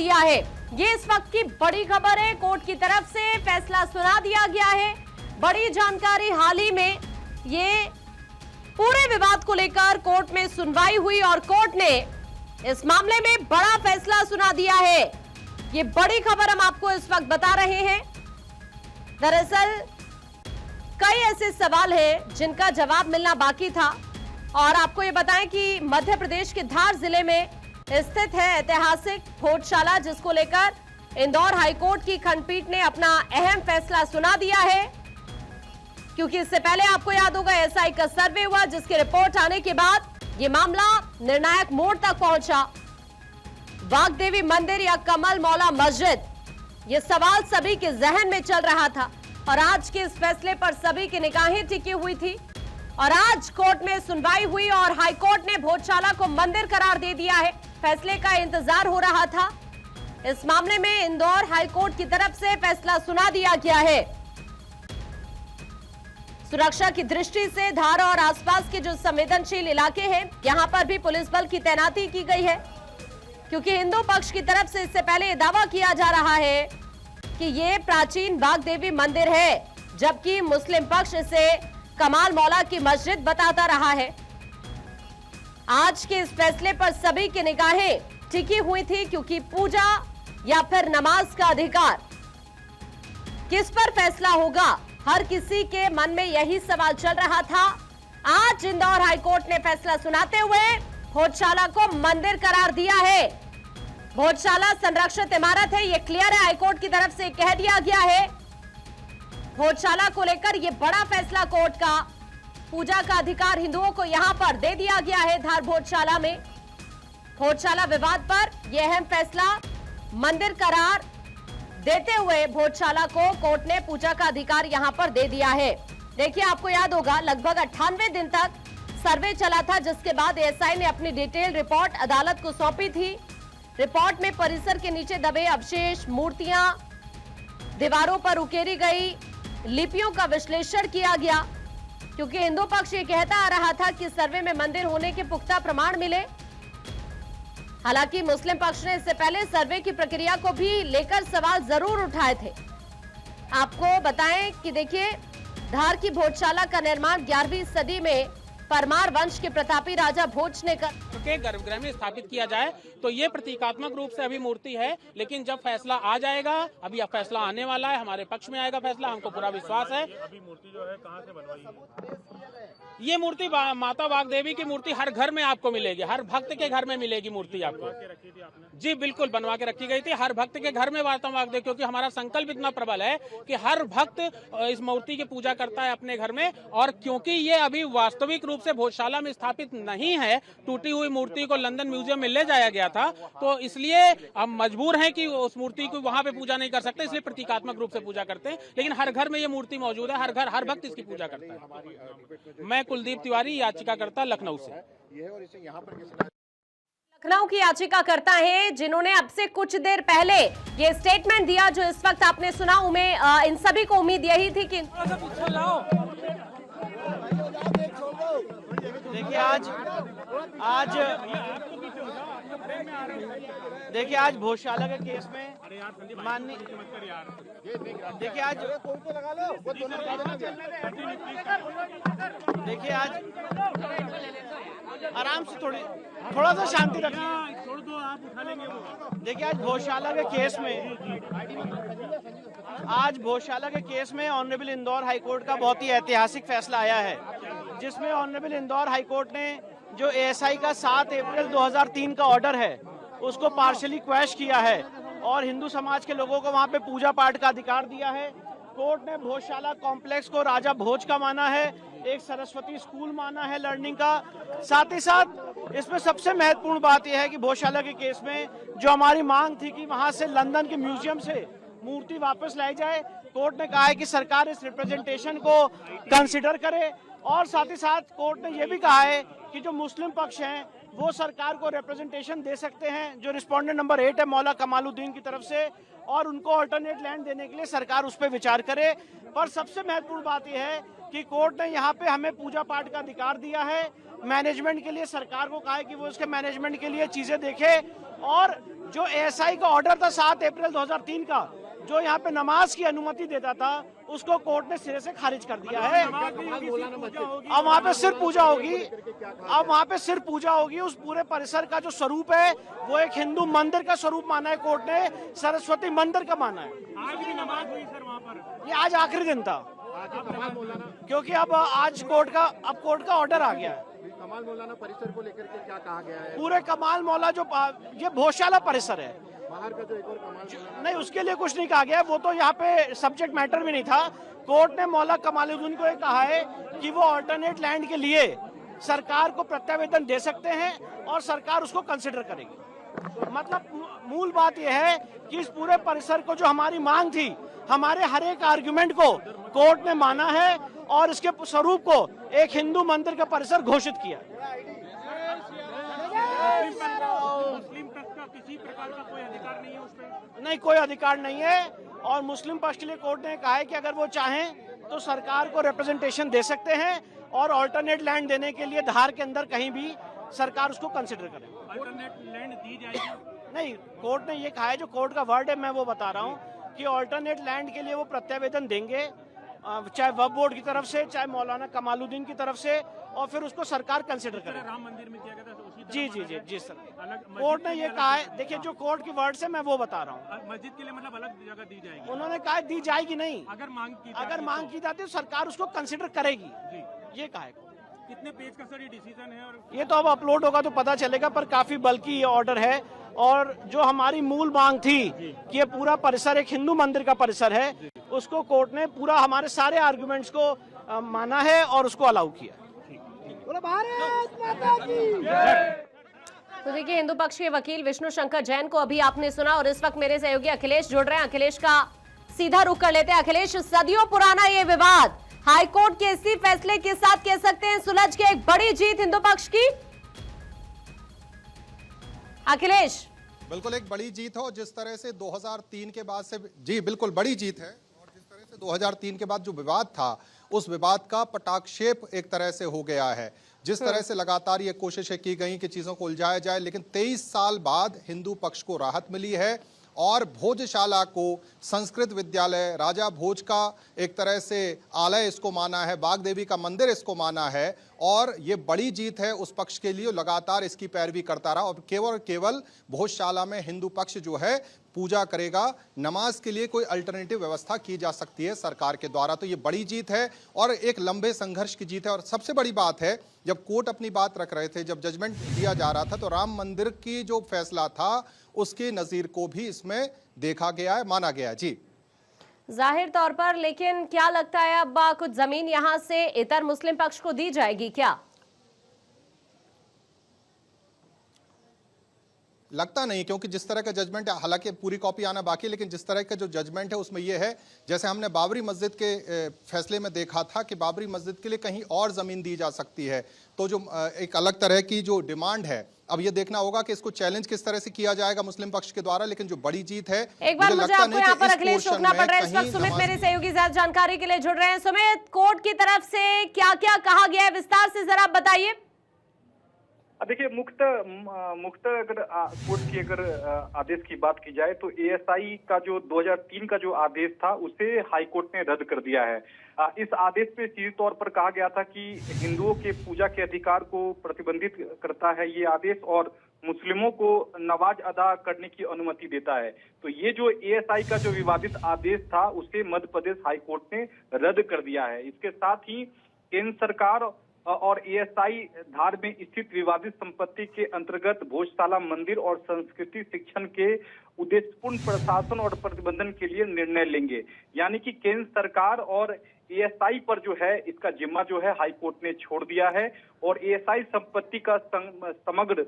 दिया है। ये इस वक्त की बड़ी खबर है। कोर्ट की तरफ से फैसला सुना दिया गया है। बड़ी जानकारी, हाल ही में ये पूरे विवाद को लेकर कोर्ट में सुनवाई हुई और कोर्ट ने इस मामले में बड़ा फैसला सुना दिया है। ये बड़ी खबर हम आपको इस वक्त बता रहे हैं। दरअसल कई ऐसे सवाल हैं जिनका जवाब मिलना बाकी था और आपको ये बताएं कि मध्य प्रदेश के धार जिले में स्थित है ऐतिहासिक भोजशाला, जिसको लेकर इंदौर हाईकोर्ट की खंडपीठ ने अपना अहम फैसला सुना दिया है। क्योंकि इससे पहले आपको याद होगा एएसआई का सर्वे हुआ, जिसकी रिपोर्ट आने के बाद यह मामला निर्णायक मोड़ तक पहुंचा। वाग्देवी मंदिर या कमल मौला मस्जिद, ये सवाल सभी के जहन में चल रहा था और आज के इस फैसले पर सभी की निगाहें टिकी हुई थी। और आज कोर्ट में सुनवाई हुई और हाईकोर्ट ने भोजशाला को मंदिर करार दे दिया है। फैसले का इंतजार हो रहा था। इस मामले में इंदौर हाईकोर्ट की तरफ से फैसला सुना दिया गया है। सुरक्षा की दृष्टि से धार और आसपास के जो संवेदनशील इलाके हैं, यहां पर भी पुलिस बल की तैनाती की गई है। क्योंकि हिंदू पक्ष की तरफ से इससे पहले दावा किया जा रहा है कि ये प्राचीन वाग्देवी मंदिर है, जबकि मुस्लिम पक्ष इसे कमाल मौला की मस्जिद बताता रहा है। आज के इस फैसले पर सभी की निगाहें टिकी हुई थी, क्योंकि पूजा या फिर नमाज का अधिकार, किस पर फैसला होगा, हर किसी के मन में यही सवाल चल रहा था। आज इंदौर हाईकोर्ट ने फैसला सुनाते हुए भोजशाला को मंदिर करार दिया है। भोजशाला संरक्षित इमारत है, यह क्लियर है। हाईकोर्ट की तरफ से कह दिया गया है। भोजशाला को लेकर यह बड़ा फैसला कोर्ट का, पूजा का अधिकार हिंदुओं को यहां पर दे दिया गया है। धार भोजशाला में भोजशाला विवाद पर यह अहम फैसला, मंदिर करार देते हुए भोजशाला को कोर्ट ने पूजा का अधिकार यहां पर दे दिया है। देखिए, आपको याद होगा लगभग 98 दिन तक सर्वे चला था, जिसके बाद एएसआई ने अपनी डिटेल रिपोर्ट अदालत को सौंपी थी। रिपोर्ट में परिसर के नीचे दबे अवशेष, मूर्तियां, दीवारों पर उकेरी गई लिपियों का विश्लेषण किया गया। क्योंकि हिंदू पक्ष ये कहता आ रहा था कि सर्वे में मंदिर होने के पुख्ता प्रमाण मिले। हालांकि मुस्लिम पक्ष ने इससे पहले सर्वे की प्रक्रिया को भी लेकर सवाल जरूर उठाए थे। आपको बताएं कि देखिए, धार की भोजशाला का निर्माण 11वीं सदी में परमार वंश के प्रतापी राजा भोज ने के गर्भगृह में स्थापित किया जाए, तो ये प्रतीकात्मक रूप से अभी मूर्ति है। लेकिन जब फैसला आ जाएगा, अभी अब फैसला आने वाला है, हमारे पक्ष में आएगा फैसला, हमको पूरा विश्वास है। अभी मूर्ति जो है कहाँ से बनवाई? ये मूर्ति माता वाग्देवी की मूर्ति हर घर में आपको मिलेगी, हर भक्त के घर में मिलेगी मूर्ति आपको। जी बिल्कुल, बनवा के रखी गई थी। हर भक्त के घर में माता वाग्देवी, क्योंकि हमारा संकल्प इतना प्रबल है कि हर भक्त इस मूर्ति की पूजा करता है अपने घर में। और क्योंकि ये अभी वास्तविक रूप से भोजशाला में स्थापित नहीं है, टूटी हुई मूर्ति को लंदन म्यूजियम में ले जाया गया था, तो इसलिए हम मजबूर हैं कि उस मूर्ति को वहां पे पूजा नहीं कर सकते, इसलिए प्रतीकात्मक रूप से पूजा करते हैं। लेकिन हर घर में ये मूर्ति मौजूद है, हर घर हर भक्त इसकी पूजा करता है। मैं कुलदीप तिवारी, याचिकाकर्ता, लखनऊ से। लखनऊ की याचिकाकर्ता हैं, जिन्होंने अब से कुछ देर पहले ये स्टेटमेंट दिया जो इस वक्त आपने सुना। इन सभी को उम्मीद यही थी कि देखिए आज भोजशाला के केस में माननीय देखिए आज आराम से थोड़ा सा शांति रखिए। देखिए आज भोजशाला के केस में ऑनरेबल इंदौर हाईकोर्ट का बहुत ही ऐतिहासिक फैसला आया है, जिसमें ऑनरेबल इंदौर हाईकोर्ट ने जो एएसआई का 7 अप्रैल 2003 का ऑर्डर है उसको पार्शियली क्वैश किया है और हिंदू समाज के लोगों को वहां पे पूजा पाठ का अधिकार दिया है। कोर्ट ने भोजशाला कॉम्प्लेक्स को राजा भोज का माना है, एक सरस्वती स्कूल माना है लर्निंग का। साथ ही साथ इसमें सबसे महत्वपूर्ण बात यह है कि भोजशाला के केस में जो हमारी मांग थी कि वहां से लंदन के म्यूजियम से मूर्ति वापस लाई जाए, कोर्ट ने कहा है कि सरकार इस रिप्रेजेंटेशन को कंसिडर करे। और साथ ही साथ कोर्ट ने यह भी कहा है कि जो मुस्लिम पक्ष हैं वो सरकार को रिप्रेजेंटेशन दे सकते हैं, जो रिस्पोंडेंट नंबर 8 है मौला कमालुद्दीन की तरफ से, और उनको अल्टरनेट लैंड देने के लिए सरकार उस पर विचार करे। पर सबसे महत्वपूर्ण बात यह है कि कोर्ट ने यहाँ पे हमें पूजा पाठ का अधिकार दिया है। मैनेजमेंट के लिए सरकार को कहा है कि वो इसके मैनेजमेंट के लिए चीजें देखे और जो एएसआई का ऑर्डर था 7 अप्रैल 2003 का, जो यहाँ पे नमाज की अनुमति देता था, उसको कोर्ट ने सिरे से खारिज कर दिया है। अब वहाँ पे सिर्फ पूजा होगी, अब वहाँ पे सिर्फ पूजा होगी। उस पूरे परिसर का जो स्वरूप है वो एक हिंदू मंदिर का स्वरूप माना है कोर्ट ने, सरस्वती मंदिर का माना है। आज भी नमाज हुई सर वहाँ पर? ये आज आखिरी दिन था, क्योंकि अब आज कोर्ट का ऑर्डर आ गया है। कमाल मौलाना परिसर को लेकर के क्या कहा गया है? पूरे कमाल मौला जो ये भोजशाला परिसर है, बाहर का जो एक और कमाल मौलाना, नहीं उसके लिए कुछ नहीं कहा गया, वो तो यहाँ पे सब्जेक्ट मैटर भी नहीं था। कोर्ट ने मौला कमालुद्दीन को ये कहा है कि वो अल्टरनेट लैंड के लिए सरकार को प्रत्यावेदन दे सकते हैं और सरकार उसको कंसिडर करेगी। मतलब मूल बात यह है कि इस पूरे परिसर को जो हमारी मांग थी, हमारे हर एक आर्गुमेंट को कोर्ट ने माना है और इसके स्वरूप को एक हिंदू मंदिर का परिसर घोषित किया। मुस्लिम पक्ष का किसी प्रकार का कोई अधिकार नहीं है उस पर? नहीं, कोई अधिकार नहीं है। और मुस्लिम पक्ष के लिए कोर्ट ने कहा है कि अगर वो चाहें तो सरकार को रिप्रेजेंटेशन दे सकते हैं और अल्टरनेट लैंड देने के लिए धार के अंदर कहीं भी सरकार उसको कंसिडर करे। अल्टरनेट लैंड दी जाएगी? नहीं, कोर्ट ने ये कहा है, जो कोर्ट का वर्ड है मैं वो बता रहा हूँ कि अल्टरनेट लैंड के लिए वो प्रत्यावेदन देंगे, चाहे वक्फ बोर्ड की तरफ से, चाहे मौलाना कमालुद्दीन की तरफ से, और फिर उसको सरकार कंसिडर करे। राम मंदिर में किया गया था उसी तरह जी माना जी जी जाए? जी सर, अलग कोर्ट ने मस्जिद ये के लिए कहा अलग है। देखिए, जो कोर्ट की वर्ड से मैं वो बता रहा हूँ। मस्जिद के लिए मतलब अलग जगह दी जाएगी? उन्होंने कहा दी जाएगी नहीं, अगर मांग की अगर मांग की जाती है तो सरकार उसको कंसिडर करेगी, जी। ये कहा है। कितने पेज का सर ये डिसीजन है? और ये तो अब अपलोड होगा तो पता चलेगा, पर काफी बल्कि ये ऑर्डर है। और जो हमारी मूल मांग थी कि ये पूरा परिसर एक हिंदू मंदिर का परिसर है, उसको कोर्ट ने पूरा हमारे सारे आर्गुमेंट्स को माना है और उसको अलाउ किया। तो देखिए, हिंदू पक्ष के वकील विष्णु शंकर जैन को अभी आपने सुना और इस वक्त मेरे सहयोगी अखिलेश जुड़ रहे हैं। अखिलेश का सीधा रुख कर लेते हैं। अखिलेश, सदियों पुराना ये विवाद हाईकोर्ट के इसी फैसले के साथ कह सकते हैं सुलझ के एक बड़ी जीत हिंदू पक्ष की। अखिलेश, बिल्कुल एक बड़ी जीत है। और जिस तरह से 2003 के बाद से, जी बिल्कुल बड़ी जीत है। और जिस तरह से 2003 के बाद जो विवाद था, उस विवाद का पटाक्षेप एक तरह से हो गया है। जिस तरह से लगातार ये कोशिशें की गई कि चीजों को उलझाया जाए, लेकिन 23 साल बाद हिंदू पक्ष को राहत मिली है और भोजशाला को संस्कृत विद्यालय, राजा भोज का एक तरह से आलय इसको माना है, बाग देवी का मंदिर इसको माना है। और ये बड़ी जीत है उस पक्ष के लिए, लगातार इसकी पैरवी करता रहा। और केवल भोजशाला में हिंदू पक्ष जो है पूजा करेगा, नमाज के लिए कोई अल्टरनेटिव व्यवस्था की जा सकती है सरकार के द्वारा। तो ये बड़ी जीत है और एक लंबे संघर्ष की जीत है। और सबसे बड़ी बात है, जब कोर्ट अपनी बात रख रहे थे, जब जजमेंट दिया जा रहा था, तो राम मंदिर की जो फैसला था उसके नजीर को भी इसमें देखा गया है, माना गया। जी जाहिर तौर पर, लेकिन क्या लगता है अब कुछ जमीन यहां से इतर मुस्लिम पक्ष को दी जाएगी क्या? लगता नहीं, क्योंकि जिस तरह का जजमेंट है, हालांकि पूरी कॉपी आना बाकी है, लेकिन जिस तरह का जो जजमेंट है उसमें यह है, जैसे हमने बाबरी मस्जिद के फैसले में देखा था कि बाबरी मस्जिद के लिए कहीं और जमीन दी जा सकती है, तो जो एक अलग तरह की जो डिमांड है, अब ये देखना होगा कि इसको चैलेंज किस तरह से किया जाएगा मुस्लिम पक्ष के द्वारा। लेकिन जो बड़ी जीत है, एक बार मुझे आपको यहाँ पर अखिलेश रोकना पड़ रहा है। इस वक्त सुमित मेरे सहयोगी ज्यादा जानकारी के लिए जुड़ रहे हैं। सुमित, कोर्ट की तरफ से क्या क्या कहा गया है, विस्तार से जरा बताइए। देखिए, मुक्त अगर कोर्ट की अगर आदेश की बात की जाए तो एएसआई का जो 2003 का जो आदेश था उसे हाई कोर्ट ने रद्द कर दिया है। इस आदेश में सीधे तौर पर कहा गया था कि हिंदुओं के पूजा के अधिकार को प्रतिबंधित करता है ये आदेश और मुस्लिमों को नमाज अदा करने की अनुमति देता है। तो ये जो एएसआई का जो विवादित आदेश था उसे मध्य प्रदेश हाई कोर्ट ने रद्द कर दिया है। इसके साथ ही केंद्र सरकार और एएसआई धार में स्थित विवादित संपत्ति के अंतर्गत भोजशाला मंदिर और संस्कृति शिक्षण के उद्देश्यपूर्ण प्रशासन और प्रतिबंधन के लिए निर्णय लेंगे। यानी कि केंद्र सरकार और एएसआई पर जो है इसका जिम्मा जो है हाई कोर्ट ने छोड़ दिया है और एएसआई संपत्ति का समग्र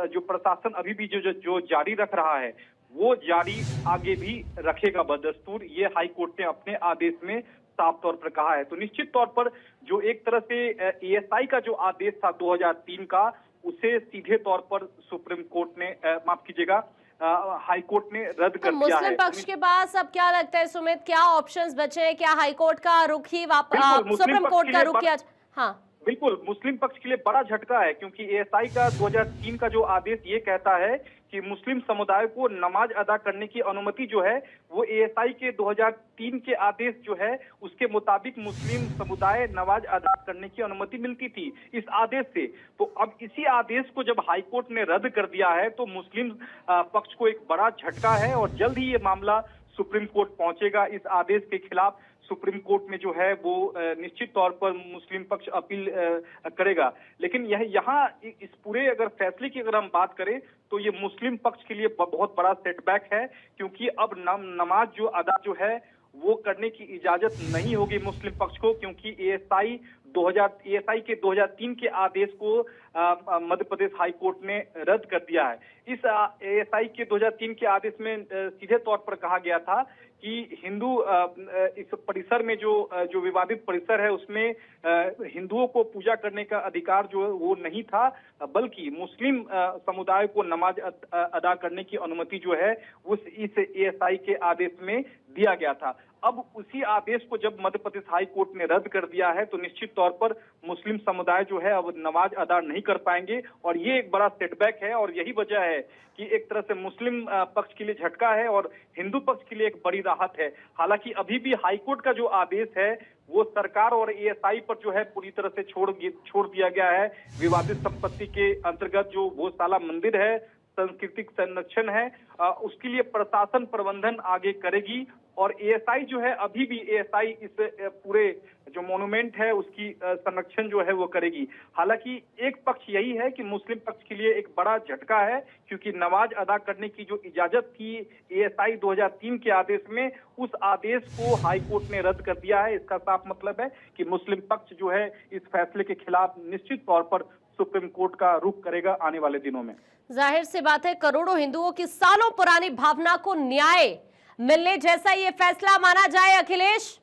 जो प्रशासन अभी भी जो जारी रख रहा है वो जारी आगे भी रखेगा बदस्तूर। ये हाई कोर्ट ने अपने आदेश में साफ तौर पर कहा है। तो निश्चित तौर पर जो एक तरह से एएसआई का जो आदेश था 2003 का, उसे सीधे तौर पर सुप्रीम कोर्ट ने माफ कीजिएगा हाई कोर्ट ने रद्द कर दिया है। मुस्लिम पक्ष के पास अब क्या लगता है सुमित, क्या ऑप्शंस बचे हैं? क्या हाई कोर्ट का रुख ही सुप्रीम कोर्ट का रुख किया? हाँ बिल्कुल, मुस्लिम पक्ष के लिए बड़ा झटका है क्योंकि एएसआई का 2003 का जो आदेश ये कहता है कि मुस्लिम समुदाय को नमाज अदा करने की अनुमति जो है वो एएसआई के 2003 के आदेश जो है उसके मुताबिक मुस्लिम समुदाय नमाज अदा करने की अनुमति मिलती थी इस आदेश से। तो अब इसी आदेश को जब हाईकोर्ट ने रद्द कर दिया है तो मुस्लिम पक्ष को एक बड़ा झटका है और जल्द ही ये मामला सुप्रीम कोर्ट पहुंचेगा। इस आदेश के खिलाफ सुप्रीम कोर्ट में जो है वो निश्चित तौर पर मुस्लिम पक्ष अपील करेगा। लेकिन यहाँ इस पूरे अगर फैसले की अगर हम बात करें तो ये मुस्लिम पक्ष के लिए बहुत बड़ा सेटबैक है, क्योंकि अब नमाज जो अदा जो है वो करने की इजाजत नहीं होगी मुस्लिम पक्ष को, क्योंकि एएसआई के 2003 के आदेश को मध्य प्रदेश हाईकोर्ट ने रद्द कर दिया है। इस एएसआई के 2003 के आदेश में सीधे तौर पर कहा गया था कि हिंदू इस परिसर में जो विवादित परिसर है उसमें हिंदुओं को पूजा करने का अधिकार जो वो नहीं था, बल्कि मुस्लिम समुदाय को नमाज अदा करने की अनुमति जो है इस एएसआई के आदेश में दिया गया था। अब उसी आदेश को जब मध्य प्रदेश हाई कोर्ट ने रद्द कर दिया है तो निश्चित तौर पर मुस्लिम समुदाय जो है अब नमाज अदा नहीं कर पाएंगे और ये एक बड़ा सेटबैक है। और यही वजह है कि एक तरह से मुस्लिम पक्ष के लिए झटका है और हिंदू पक्ष के लिए एक बड़ी राहत है। हालांकि अभी भी हाईकोर्ट का जो आदेश है वो सरकार और एएसआई पर जो है पूरी तरह से छोड़ दिया गया है। विवादित संपत्ति के अंतर्गत जो गौशाला मंदिर है, सांस्कृतिक संरक्षण है, उसके लिए प्रशासन प्रबंधन आगे करेगी और एएसआई जो है अभी भी एएसआई इस पूरे जो मोन्यूमेंट है उसकी संरक्षण जो है वो करेगी। हालांकि एक पक्ष यही है कि मुस्लिम पक्ष के लिए एक बड़ा झटका है, क्योंकि नमाज अदा करने की जो इजाजत थी एएसआई 2003 के आदेश में, उस आदेश को हाईकोर्ट ने रद्द कर दिया है। इसका साफ मतलब है कि मुस्लिम पक्ष जो है इस फैसले के खिलाफ निश्चित तौर पर सुप्रीम कोर्ट का रुख करेगा आने वाले दिनों में। जाहिर सी बात है, करोड़ों हिंदुओं की सालों पुरानी भावना को न्याय मिलने जैसा ये फैसला माना जाए। अखिलेश,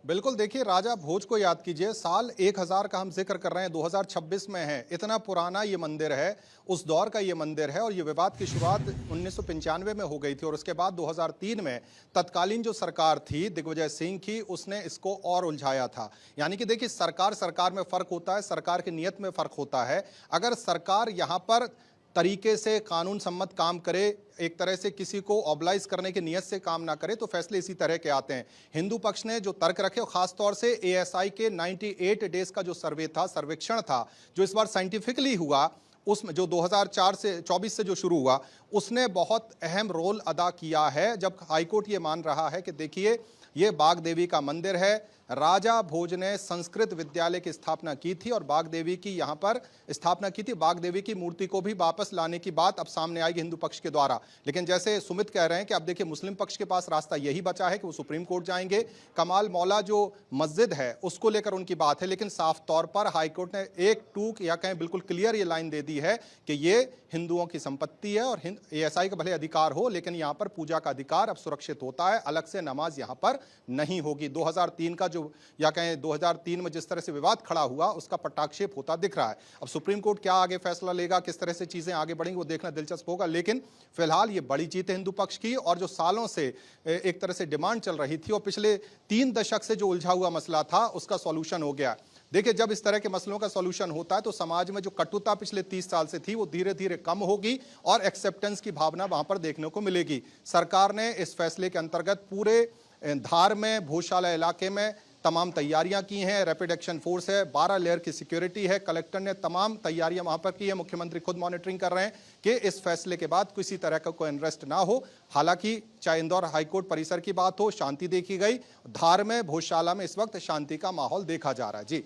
बिल्कुल, देखिए राजा भोज को याद कीजिए, साल 1000 का हम जिक्र कर रहे हैं, 2026 में है, इतना पुराना ये मंदिर है, उस दौर का ये मंदिर है और ये विवाद की शुरुआत 1995 में हो गई थी और उसके बाद 2003 में तत्कालीन जो सरकार थी दिग्विजय सिंह की, उसने इसको और उलझाया था। यानी कि देखिए सरकार में फर्क होता है, सरकार की नीयत में फर्क होता है। अगर सरकार यहाँ पर तरीके से कानून सम्मत काम करे, एक तरह से किसी को ऑबलाइज करने की नीयत से काम ना करे, तो फैसले इसी तरह के आते हैं। हिंदू पक्ष ने जो तर्क रखे, और खास तौर से एएसआई के 98 डेज का जो सर्वेक्षण था जो इस बार साइंटिफिकली हुआ, उसमें जो 2004 से 24 से जो शुरू हुआ, उसने बहुत अहम रोल अदा किया है। जब हाईकोर्ट ये मान रहा है कि देखिए ये बाग देवी का मंदिर है, राजा भोज ने संस्कृत विद्यालय की स्थापना की थी और बाग देवी की यहाँ पर स्थापना की थी। बाग देवी की मूर्ति को भी वापस लाने की बात अब सामने आएगी हिंदू पक्ष के द्वारा। लेकिन जैसे सुमित कह रहे हैं कि अब देखिए मुस्लिम पक्ष के पास रास्ता यही बचा है कि वो सुप्रीम कोर्ट जाएंगे। कमाल मौला जो मस्जिद है उसको लेकर उनकी बात है, लेकिन साफ तौर पर हाईकोर्ट ने एक टूक या कहें बिल्कुल क्लियर ये लाइन दे दी है कि ये हिंदुओं की संपत्ति है और एएसआई का भले अधिकार हो, लेकिन यहाँ पर पूजा का अधिकार अब सुरक्षित होता है, अलग से नमाज यहाँ पर नहीं होगी। 2003 का जो या कहें 2003 में जिस तरह से विवाद खड़ा हुआ उसका पटाक्षेप होता दिख रहा है। अब सुप्रीम कोर्ट क्या आगे फैसला लेगा, किस तरह से चीजें आगे बढ़ेंगी, वो देखना दिलचस्प होगा। लेकिन फिलहाल ये बड़ी जीत है हिंदू पक्ष की और जो सालों से एक तरह से डिमांड चल रही थी और पिछले 3 दशक से जो उलझा हुआ मसला था उसका सॉल्यूशन हो गया। देखिए जब इस तरह के मसलों का सॉल्यूशन होता है तो समाज में जो कटुता पिछले 30 साल से थी वो धीरे धीरे कम होगी और एक्सेप्टेंस की भावना वहां पर देखने को मिलेगी। सरकार ने इस फैसले के अंतर्गत पूरे धार में भोजशाला इलाके में तमाम तैयारियां की हैं, रैपिड एक्शन फोर्स है, 12 लेयर की सिक्योरिटी है, कलेक्टर ने तमाम तैयारियां वहां पर की है, मुख्यमंत्री खुद मॉनिटरिंग कर रहे हैं कि इस फैसले के बाद किसी तरह का कोई अनरेस्ट ना हो। हालांकि चाहे इंदौर हाईकोर्ट परिसर की बात हो, शांति देखी गई, धार में भोजशाला में इस वक्त शांति का माहौल देखा जा रहा है। जी,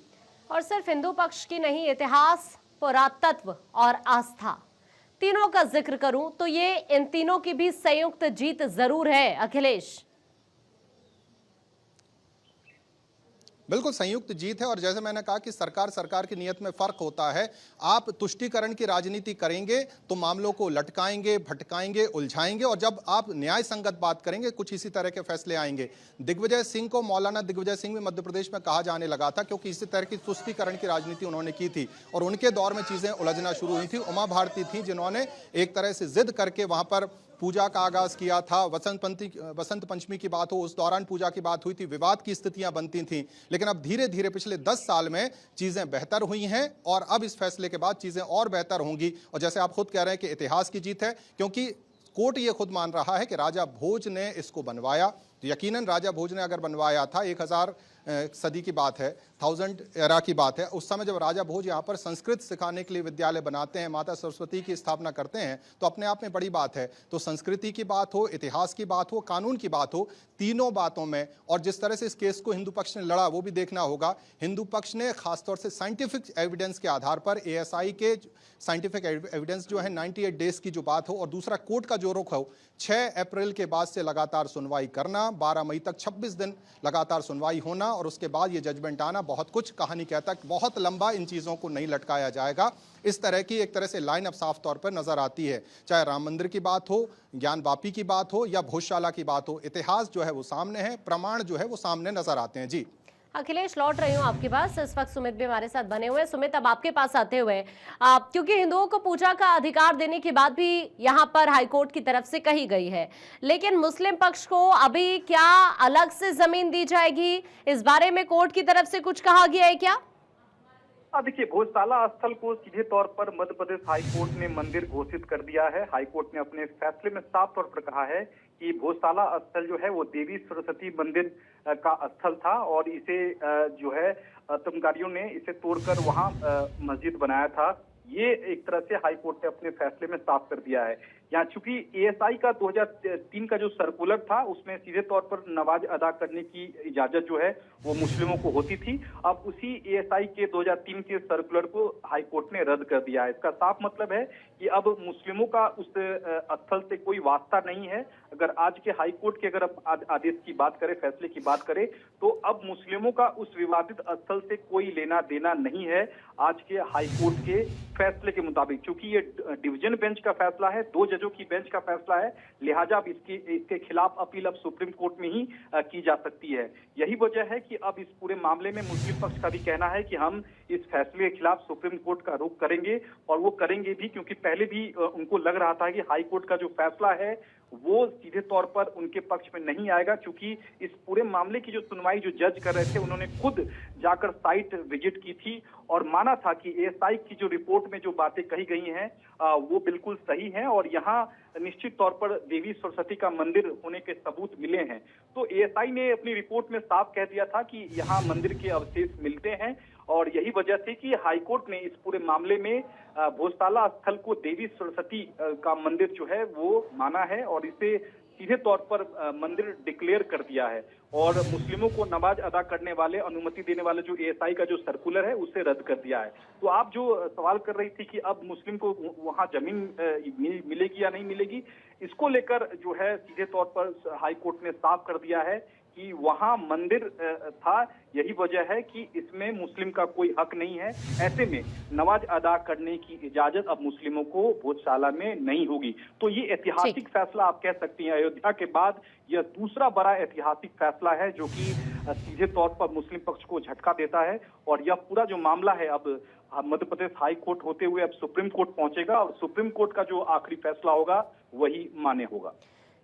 और सिर्फ हिंदू पक्ष की नहीं, इतिहास, पुरातत्व और आस्था तीनों का जिक्र करूं तो ये इन तीनों की भी संयुक्त जीत जरूर है। अखिलेश, बिल्कुल संयुक्त जीत है और जैसे मैंने कहा कि सरकार की नीयत में फर्क होता है। आप तुष्टीकरण की राजनीति करेंगे तो मामलों को लटकाएंगे, भटकाएंगे, उलझाएंगे और जब आप न्याय संगत बात करेंगे कुछ इसी तरह के फैसले आएंगे। दिग्विजय सिंह को मौलाना दिग्विजय सिंह भी मध्य प्रदेश में कहा जाने लगा था क्योंकि इसी तरह की तुष्टीकरण की राजनीति उन्होंने की थी और उनके दौर में चीजें उलझना शुरू हुई थी। उमा भारती थी जिन्होंने एक तरह से जिद करके वहां पर पूजा का आगाज किया था, वसंत पंचमी की बात हो, उस दौरान पूजा की बात हुई थी, विवाद की स्थितियां बनती थी। लेकिन अब धीरे धीरे पिछले 10 साल में चीजें बेहतर हुई हैं और अब इस फैसले के बाद चीजें और बेहतर होंगी। और जैसे आप खुद कह रहे हैं कि इतिहास की जीत है, क्योंकि कोर्ट ये खुद मान रहा है कि राजा भोज ने इसको बनवाया। तो यकीनन राजा भोज ने अगर बनवाया था, 1000 सदी की बात है, 1000 एरा की बात है, उस समय जब राजा भोज यहाँ पर संस्कृत सिखाने के लिए विद्यालय बनाते हैं, माता सरस्वती की स्थापना करते हैं, तो अपने आप में बड़ी बात है। तो संस्कृति की बात हो, इतिहास की बात हो, कानून की बात हो, तीनों बातों में, और जिस तरह से इस केस को हिंदू पक्ष ने लड़ा वो भी देखना होगा। हिंदू पक्ष ने खासतौर से साइंटिफिक एविडेंस के आधार पर, एएसआई के साइंटिफिक एविडेंस जो है 98 डेज की जो बात हो, और दूसरा कोर्ट का जो रुख हो 6 अप्रैल के बाद से लगातार सुनवाई करना, 12 मई तक 26 दिन लगातार सुनवाई होना और उसके बाद ये जजमेंट आना, बहुत कुछ कहानी कहता है बहुत लंबा इन चीज़ों को नहीं लटकाया जाएगा। इस तरह की एक तरह से लाइन अब साफ तौर पर नजर आती है। चाहे राम मंदिर की बात हो, ज्ञान वापी की बात हो या भोजशाला की बात हो, इतिहास जो है वो सामने है, प्रमाण जो है वो सामने नजर आते हैं। जी अखिलेश, लौट रही हूँ आपके पास। इस वक्त सुमित भी हमारे साथ बने हुए हैं। सुमित, अब आपके पास आते हुए, क्योंकि हिंदुओं को पूजा का अधिकार देने की बात भी यहाँ पर हाईकोर्ट की तरफ से कही गई है, लेकिन मुस्लिम पक्ष को अभी क्या अलग से जमीन दी जाएगी, इस बारे में कोर्ट की तरफ से कुछ कहा गया है क्या? देखिए, भोजशाला स्थल को सीधे तौर पर मध्य प्रदेश हाईकोर्ट ने मंदिर घोषित कर दिया है। हाईकोर्ट ने अपने फैसले में साफ तौर पर कहा है कि भोजशाला स्थल जो है वो देवी सरस्वती मंदिर का स्थल था और इसे जो है आतंकवादियों ने इसे तोड़कर वहां मस्जिद बनाया था। ये एक तरह से हाईकोर्ट ने अपने फैसले में साफ कर दिया है। यहाँ चूंकि एएसआई का 2003 का जो सर्कुलर था उसमें सीधे तौर पर नमाज अदा करने की इजाजत जो है वो मुस्लिमों को होती थी, अब उसी एएसआई के 2003 के सर्कुलर को हाईकोर्ट ने रद्द कर दिया है। इसका साफ मतलब है कि अब मुस्लिमों का उस स्थल से कोई वास्ता नहीं है। अगर आज के हाईकोर्ट के अगर आदेश की बात करें, फैसले की बात करें, तो अब मुस्लिमों का उस विवादित स्थल से कोई लेना देना नहीं है आज के हाईकोर्ट के फैसले के मुताबिक। चूंकि ये डिवीजन बेंच का फैसला है, 2 जजों की बेंच का फैसला है, लिहाजा अब इसके खिलाफ अपील अब सुप्रीम कोर्ट में ही की जा सकती है। यही वजह है कि अब इस पूरे मामले में मुस्लिम पक्ष का भी कहना है कि हम इस फैसले के खिलाफ सुप्रीम कोर्ट का रुख करेंगे, और वो करेंगे भी क्योंकि पहले भी उनको लग रहा था कि हाई कोर्ट का जो फैसला है वो सीधे तौर पर उनके पक्ष में नहीं आएगा, क्योंकि इस पूरे मामले की जो सुनवाई जो जज कर रहे थे उन्होंने खुद जाकर साइट विजिट की थी और माना था कि एएसआई की जो रिपोर्ट में जो बातें कही गई हैं वो बिल्कुल सही हैं और यहाँ निश्चित तौर पर देवी सरस्वती का मंदिर होने के सबूत मिले हैं। तो एएसआई ने अपनी रिपोर्ट में साफ कह दिया था कि यहाँ मंदिर के अवशेष मिलते हैं और यही वजह थी कि हाईकोर्ट ने इस पूरे मामले में भोजशाला स्थल को देवी सरस्वती का मंदिर जो है वो माना है और इसे सीधे तौर पर मंदिर डिक्लेयर कर दिया है और मुस्लिमों को नमाज अदा करने वाले, अनुमति देने वाले जो एएसआई का जो सर्कुलर है उसे रद्द कर दिया है। तो आप जो सवाल कर रही थी कि अब मुस्लिम को वहां जमीन मिलेगी या नहीं मिलेगी, इसको लेकर जो है सीधे तौर पर हाई कोर्ट ने साफ कर दिया है कि वहां मंदिर था, यही वजह है कि इसमें मुस्लिम का कोई हक नहीं है। ऐसे में नमाज अदा करने की इजाजत अब मुस्लिमों को भोजशाला में नहीं होगी। तो ये ऐतिहासिक फैसला आप कह सकती हैं, अयोध्या के बाद यह दूसरा बड़ा ऐतिहासिक फैसला है जो कि सीधे तौर पर मुस्लिम पक्ष को झटका देता है और यह पूरा जो मामला है अब मध्य प्रदेश हाई कोर्ट होते हुए अब सुप्रीम कोर्ट पहुंचेगा और सुप्रीम कोर्ट का जो आखिरी फैसला होगा वही मान्य होगा।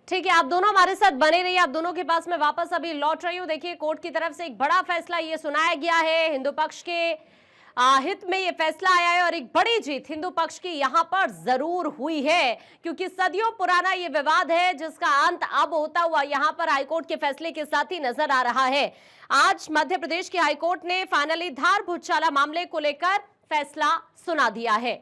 ठीक है, आप दोनों हमारे साथ बने रहिए। आप दोनों के पास मैं वापस अभी लौट रही हूँ। देखिए, कोर्ट की तरफ से एक बड़ा फैसला ये सुनाया गया है, हिंदू पक्ष के हित में ये फैसला आया है और एक बड़ी जीत हिंदू पक्ष की यहाँ पर जरूर हुई है, क्योंकि सदियों पुराना ये विवाद है जिसका अंत अब होता हुआ यहाँ पर हाईकोर्ट के फैसले के साथ ही नजर आ रहा है। आज मध्य प्रदेश की हाईकोर्ट ने फाइनली धार भोजशाला मामले को लेकर फैसला सुना दिया है।